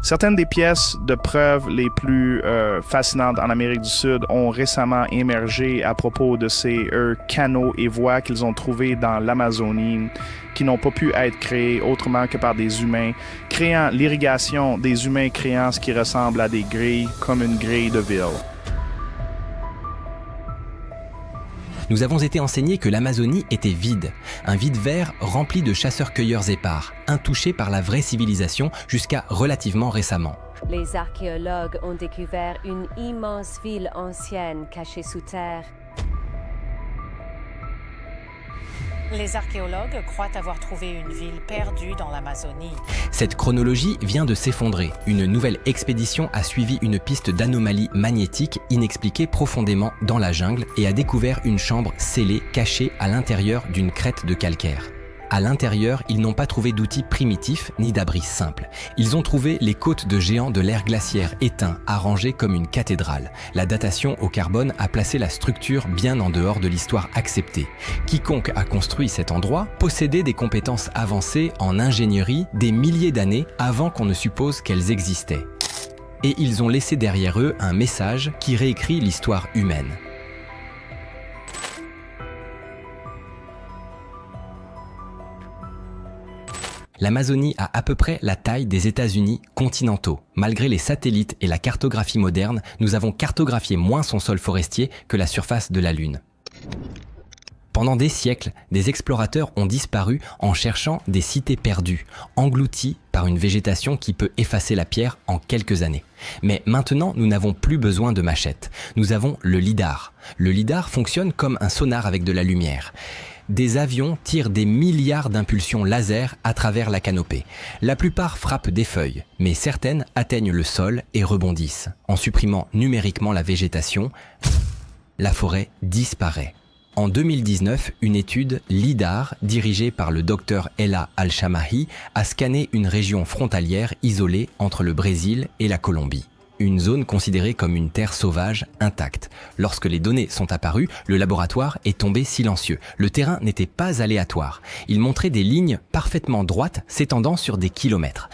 Certaines des pièces de preuve les plus fascinantes en Amérique du Sud ont récemment émergé à propos de ces canaux et voies qu'ils ont trouvés dans l'Amazonie, qui n'ont pas pu être créés autrement que par des humains, créant l'irrigation des humains, créant ce qui ressemble à des grilles, comme une grille de ville. Nous avons été enseignés que l'Amazonie était vide, un vide vert rempli de chasseurs-cueilleurs épars, intouchés par la vraie civilisation jusqu'à relativement récemment. Les archéologues ont découvert une immense ville ancienne cachée sous terre. Les archéologues croient avoir trouvé une ville perdue dans l'Amazonie. Cette chronologie vient de s'effondrer. Une nouvelle expédition a suivi une piste d'anomalies magnétiques inexpliquées profondément dans la jungle et a découvert une chambre scellée cachée à l'intérieur d'une crête de calcaire. À l'intérieur, ils n'ont pas trouvé d'outils primitifs ni d'abris simples. Ils ont trouvé les côtes de géants de l'ère glaciaire éteints, arrangés comme une cathédrale. La datation au carbone a placé la structure bien en dehors de l'histoire acceptée. Quiconque a construit cet endroit possédait des compétences avancées en ingénierie des milliers d'années avant qu'on ne suppose qu'elles existaient. Et ils ont laissé derrière eux un message qui réécrit l'histoire humaine. L'Amazonie a à peu près la taille des États-Unis continentaux. Malgré les satellites et la cartographie moderne, nous avons cartographié moins son sol forestier que la surface de la Lune. Pendant des siècles, des explorateurs ont disparu en cherchant des cités perdues, englouties par une végétation qui peut effacer la pierre en quelques années. Mais maintenant, nous n'avons plus besoin de machettes. Nous avons le lidar. Le lidar fonctionne comme un sonar avec de la lumière. Des avions tirent des milliards d'impulsions laser à travers la canopée. La plupart frappent des feuilles, mais certaines atteignent le sol et rebondissent. En supprimant numériquement la végétation, la forêt disparaît. En 2019, une étude LIDAR, dirigée par le docteur Ella Al-Shamahi, a scanné une région frontalière isolée entre le Brésil et la Colombie. Une zone considérée comme une terre sauvage intacte. Lorsque les données sont apparues, le laboratoire est tombé silencieux. Le terrain n'était pas aléatoire. Il montrait des lignes parfaitement droites s'étendant sur des kilomètres.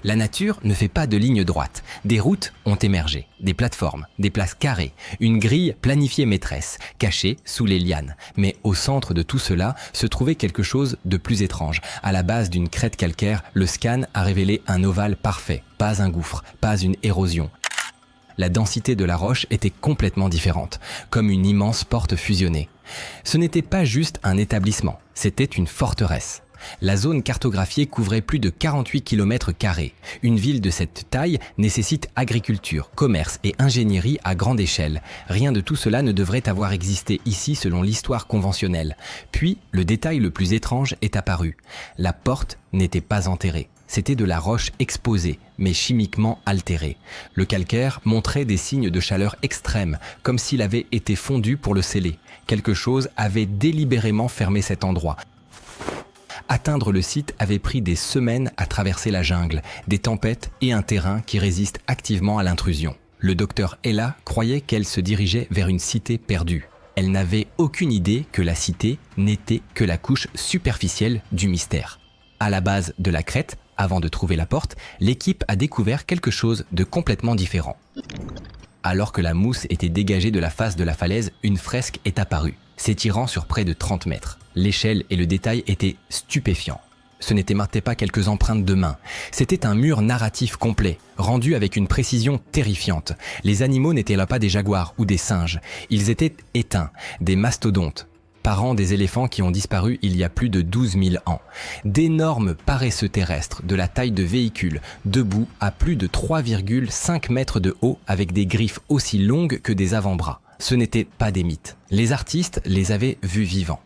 La nature ne fait pas de lignes droites. Des routes ont émergé, des plateformes, des places carrées, une grille planifiée maîtresse, cachée sous les lianes. Mais au centre de tout cela se trouvait quelque chose de plus étrange. À la base d'une crête calcaire, le scan a révélé un ovale parfait, pas un gouffre, pas une érosion. La densité de la roche était complètement différente, comme une immense porte fusionnée. Ce n'était pas juste un établissement, c'était une forteresse. La zone cartographiée couvrait plus de 48 km². Une ville de cette taille nécessite agriculture, commerce et ingénierie à grande échelle. Rien de tout cela ne devrait avoir existé ici selon l'histoire conventionnelle. Puis, le détail le plus étrange est apparu. La porte n'était pas enterrée. C'était de la roche exposée, mais chimiquement altérée. Le calcaire montrait des signes de chaleur extrême, comme s'il avait été fondu pour le sceller. Quelque chose avait délibérément fermé cet endroit. Atteindre le site avait pris des semaines à traverser la jungle, des tempêtes et un terrain qui résiste activement à l'intrusion. Le docteur Ella croyait qu'elle se dirigeait vers une cité perdue. Elle n'avait aucune idée que la cité n'était que la couche superficielle du mystère. À la base de la crête, avant de trouver la porte, l'équipe a découvert quelque chose de complètement différent. Alors que la mousse était dégagée de la face de la falaise, une fresque est apparue, s'étirant sur près de 30 mètres. L'échelle et le détail étaient stupéfiants. Ce n'étaient pas quelques empreintes de mains. C'était un mur narratif complet, rendu avec une précision terrifiante. Les animaux n'étaient là pas des jaguars ou des singes. Ils étaient éteints, des mastodontes, parents des éléphants qui ont disparu il y a plus de 12 000 ans. D'énormes paresseux terrestres de la taille de véhicules, debout à plus de 3,5 mètres de haut avec des griffes aussi longues que des avant-bras. Ce n'étaient pas des mythes. Les artistes les avaient vus vivants.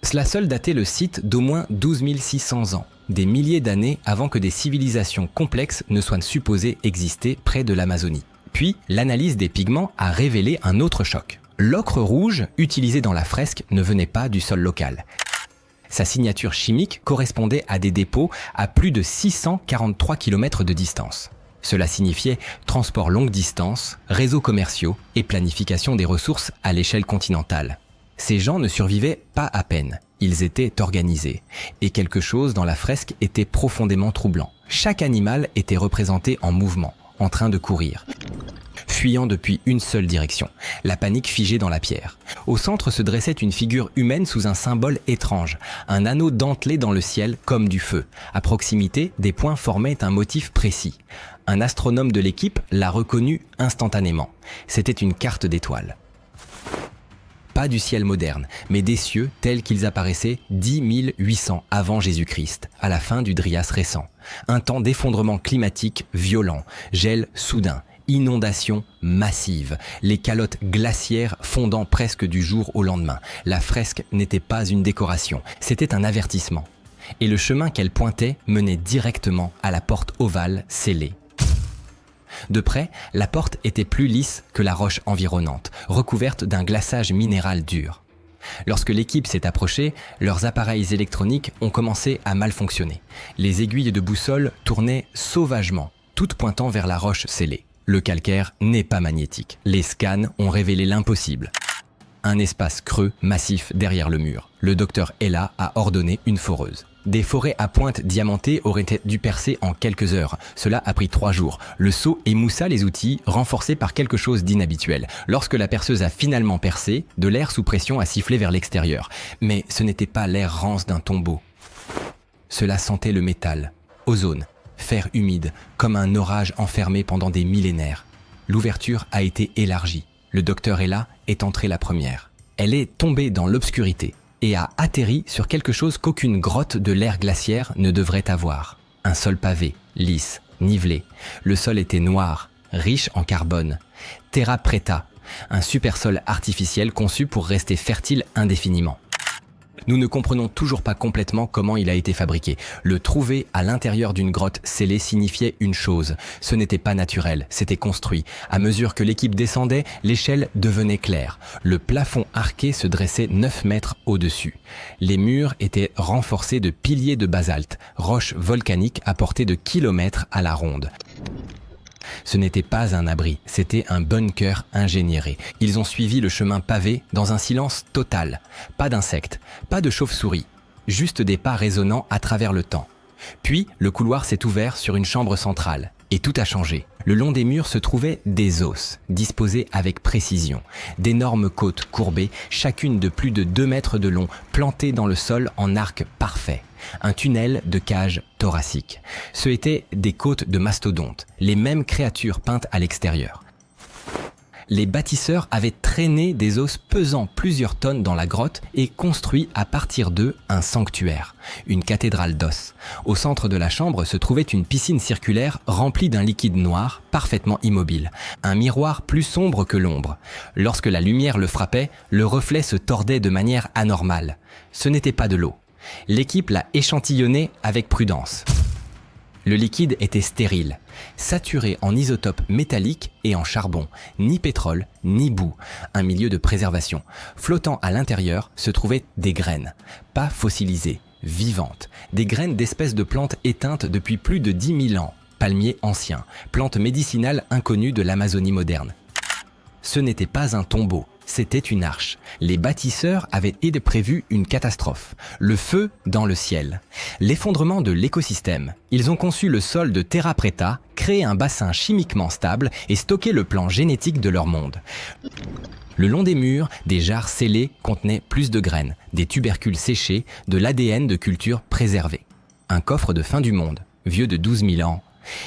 Cela seul datait le site d'au moins 12 600 ans, des milliers d'années avant que des civilisations complexes ne soient supposées exister près de l'Amazonie. Puis, l'analyse des pigments a révélé un autre choc. L'ocre rouge utilisé dans la fresque ne venait pas du sol local. Sa signature chimique correspondait à des dépôts à plus de 643 km de distance. Cela signifiait transport longue distance, réseaux commerciaux et planification des ressources à l'échelle continentale. Ces gens ne survivaient pas à peine. Ils étaient organisés, et quelque chose dans la fresque était profondément troublant. Chaque animal était représenté en mouvement, en train de courir, fuyant depuis une seule direction, la panique figée dans la pierre. Au centre se dressait une figure humaine sous un symbole étrange, un anneau dentelé dans le ciel comme du feu. À proximité, des points formaient un motif précis. Un astronome de l'équipe l'a reconnu instantanément. C'était une carte d'étoiles. Pas du ciel moderne, mais des cieux tels qu'ils apparaissaient 10 800 avant Jésus-Christ, à la fin du Dryas récent. Un temps d'effondrement climatique violent, gel soudain, inondations massives, les calottes glaciaires fondant presque du jour au lendemain. La fresque n'était pas une décoration, c'était un avertissement. Et le chemin qu'elle pointait menait directement à la porte ovale scellée. De près, la porte était plus lisse que la roche environnante, recouverte d'un glaçage minéral dur. Lorsque l'équipe s'est approchée, leurs appareils électroniques ont commencé à mal fonctionner. Les aiguilles de boussole tournaient sauvagement, toutes pointant vers la roche scellée. Le calcaire n'est pas magnétique. Les scans ont révélé l'impossible. Un espace creux, massif derrière le mur. Le docteur Ella a ordonné une foreuse. Des forêts à pointe diamantée auraient dû percer en quelques heures. Cela a pris 3 jours. Le seau émoussa les outils, renforcés par quelque chose d'inhabituel. Lorsque la perceuse a finalement percé, de l'air sous pression a sifflé vers l'extérieur. Mais ce n'était pas l'air rance d'un tombeau. Cela sentait le métal, ozone, fer humide, comme un orage enfermé pendant des millénaires. L'ouverture a été élargie. Le docteur Ella est entrée la première. Elle est tombée dans l'obscurité et a atterri sur quelque chose qu'aucune grotte de l'ère glaciaire ne devrait avoir. Un sol pavé, lisse, nivelé. Le sol était noir, riche en carbone. Terra preta, un super sol artificiel conçu pour rester fertile indéfiniment. Nous ne comprenons toujours pas complètement comment il a été fabriqué. Le trouver à l'intérieur d'une grotte scellée signifiait une chose. Ce n'était pas naturel, c'était construit. À mesure que l'équipe descendait, l'échelle devenait claire. Le plafond arqué se dressait 9 mètres au-dessus. Les murs étaient renforcés de piliers de basalte, roches volcaniques à portée de kilomètres à la ronde. Ce n'était pas un abri, c'était un bunker ingénieré. Ils ont suivi le chemin pavé dans un silence total. Pas d'insectes, pas de chauves-souris, juste des pas résonnants à travers le temps. Puis, le couloir s'est ouvert sur une chambre centrale. Et tout a changé. Le long des murs se trouvaient des os, disposés avec précision. D'énormes côtes courbées, chacune de plus de 2 mètres de long, plantées dans le sol en arc parfait. Un tunnel de cage thoracique. Ce étaient des côtes de mastodontes, les mêmes créatures peintes à l'extérieur. Les bâtisseurs avaient traîné des os pesant plusieurs tonnes dans la grotte et construit à partir d'eux un sanctuaire, une cathédrale d'os. Au centre de la chambre se trouvait une piscine circulaire remplie d'un liquide noir, parfaitement immobile. Un miroir plus sombre que l'ombre. Lorsque la lumière le frappait, le reflet se tordait de manière anormale. Ce n'était pas de l'eau. L'équipe l'a échantillonné avec prudence. Le liquide était stérile, saturé en isotopes métalliques et en charbon, ni pétrole, ni boue, un milieu de préservation. Flottant à l'intérieur se trouvaient des graines, pas fossilisées, vivantes, des graines d'espèces de plantes éteintes depuis plus de 10 000 ans, palmiers anciens, plantes médicinales inconnues de l'Amazonie moderne. Ce n'était pas un tombeau. C'était une arche. Les bâtisseurs avaient prévu une catastrophe. Le feu dans le ciel. L'effondrement de l'écosystème. Ils ont conçu le sol de Terra Preta, créé un bassin chimiquement stable et stocké le plan génétique de leur monde. Le long des murs, des jarres scellées contenaient plus de graines, des tubercules séchés, de l'ADN de cultures préservées. Un coffre de fin du monde, vieux de 12 000 ans.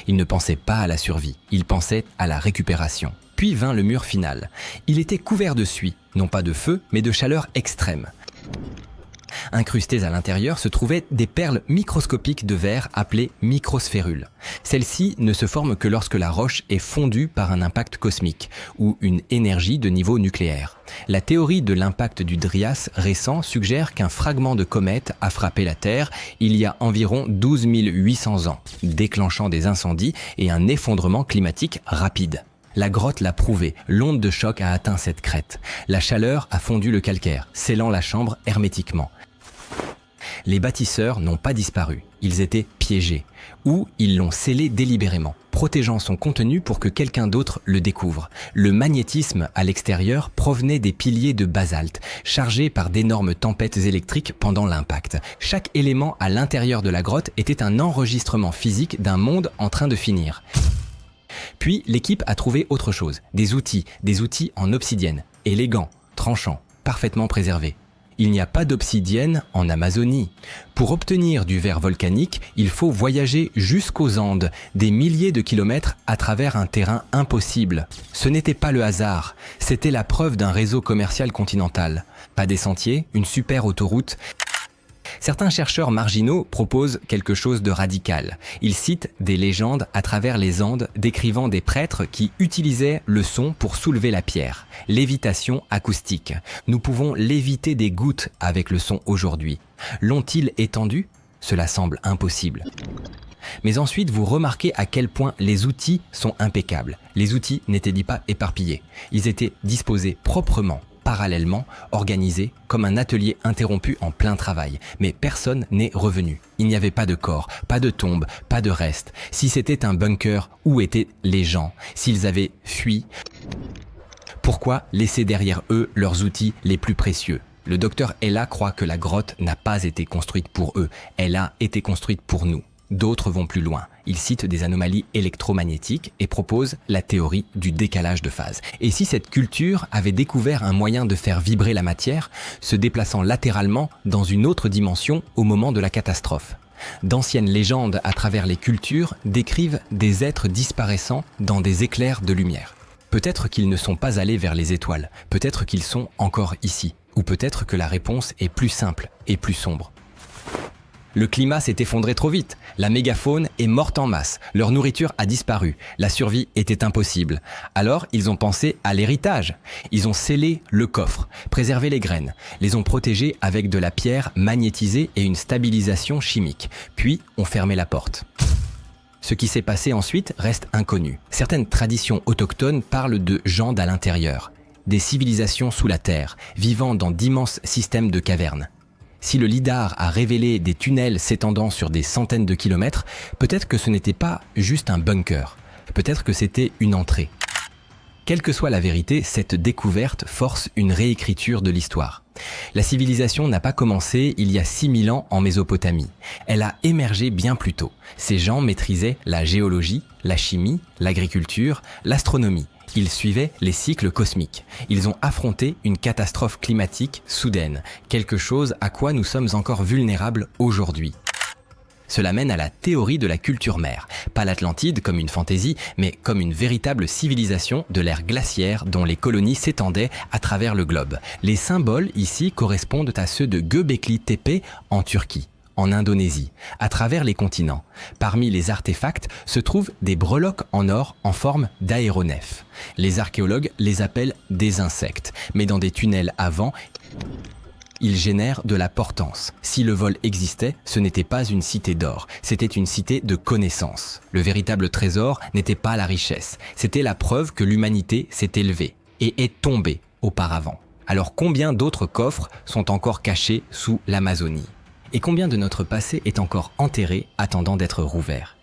Ils ne pensaient pas à la survie, ils pensaient à la récupération. Puis vint le mur final. Il était couvert de suie, non pas de feu, mais de chaleur extrême. Incrustées à l'intérieur se trouvaient des perles microscopiques de verre appelées microsphérules. Celles-ci ne se forment que lorsque la roche est fondue par un impact cosmique ou une énergie de niveau nucléaire. La théorie de l'impact du Dryas récent suggère qu'un fragment de comète a frappé la Terre il y a environ 12 800 ans, déclenchant des incendies et un effondrement climatique rapide. La grotte l'a prouvé, l'onde de choc a atteint cette crête. La chaleur a fondu le calcaire, scellant la chambre hermétiquement. Les bâtisseurs n'ont pas disparu, ils étaient piégés. Ou ils l'ont scellé délibérément, protégeant son contenu pour que quelqu'un d'autre le découvre. Le magnétisme à l'extérieur provenait des piliers de basalte, chargés par d'énormes tempêtes électriques pendant l'impact. Chaque élément à l'intérieur de la grotte était un enregistrement physique d'un monde en train de finir. Puis l'équipe a trouvé autre chose, des outils en obsidienne, élégants, tranchants, parfaitement préservés. Il n'y a pas d'obsidienne en Amazonie. Pour obtenir du verre volcanique, il faut voyager jusqu'aux Andes, des milliers de kilomètres à travers un terrain impossible. Ce n'était pas le hasard, c'était la preuve d'un réseau commercial continental. Pas des sentiers, une super autoroute. Certains chercheurs marginaux proposent quelque chose de radical. Ils citent des légendes à travers les Andes décrivant des prêtres qui utilisaient le son pour soulever la pierre. Lévitation acoustique. Nous pouvons léviter des gouttes avec le son aujourd'hui. L'ont-ils étendu ? Cela semble impossible. Mais ensuite, vous remarquez à quel point les outils sont impeccables. Les outils n'étaient pas éparpillés. Ils étaient disposés proprement, parallèlement, organisé comme un atelier interrompu en plein travail. Mais personne n'est revenu. Il n'y avait pas de corps, pas de tombe, pas de reste. Si c'était un bunker, où étaient les gens ? S'ils avaient fui, pourquoi laisser derrière eux leurs outils les plus précieux ? Le docteur Ella croit que la grotte n'a pas été construite pour eux. Elle a été construite pour nous. D'autres vont plus loin. Ils citent des anomalies électromagnétiques et proposent la théorie du décalage de phase. Et si cette culture avait découvert un moyen de faire vibrer la matière, se déplaçant latéralement dans une autre dimension au moment de la catastrophe ? D'anciennes légendes à travers les cultures décrivent des êtres disparaissant dans des éclairs de lumière. Peut-être qu'ils ne sont pas allés vers les étoiles, peut-être qu'ils sont encore ici, ou peut-être que la réponse est plus simple et plus sombre. Le climat s'est effondré trop vite, la mégafaune est morte en masse, leur nourriture a disparu, la survie était impossible. Alors ils ont pensé à l'héritage. Ils ont scellé le coffre, préservé les graines, les ont protégées avec de la pierre magnétisée et une stabilisation chimique, puis ont fermé la porte. Ce qui s'est passé ensuite reste inconnu. Certaines traditions autochtones parlent de gens à l'intérieur, des civilisations sous la terre, vivant dans d'immenses systèmes de cavernes. Si le lidar a révélé des tunnels s'étendant sur des centaines de kilomètres, peut-être que ce n'était pas juste un bunker, peut-être que c'était une entrée. Quelle que soit la vérité, cette découverte force une réécriture de l'histoire. La civilisation n'a pas commencé il y a 6000 ans en Mésopotamie. Elle a émergé bien plus tôt. Ces gens maîtrisaient la géologie, la chimie, l'agriculture, l'astronomie. Ils suivaient les cycles cosmiques. Ils ont affronté une catastrophe climatique soudaine, quelque chose à quoi nous sommes encore vulnérables aujourd'hui. Cela mène à la théorie de la culture mère. Pas l'Atlantide comme une fantaisie, mais comme une véritable civilisation de l'ère glaciaire dont les colonies s'étendaient à travers le globe. Les symboles ici correspondent à ceux de Göbekli Tepe en Turquie, en Indonésie, à travers les continents. Parmi les artefacts se trouvent des breloques en or en forme d'aéronefs. Les archéologues les appellent des insectes, mais dans des tunnels à vent, ils génèrent de la portance. Si le vol existait, ce n'était pas une cité d'or, c'était une cité de connaissances. Le véritable trésor n'était pas la richesse, c'était la preuve que l'humanité s'est élevée et est tombée auparavant. Alors combien d'autres coffres sont encore cachés sous l'Amazonie ? Et combien de notre passé est encore enterré, attendant d'être rouvert ?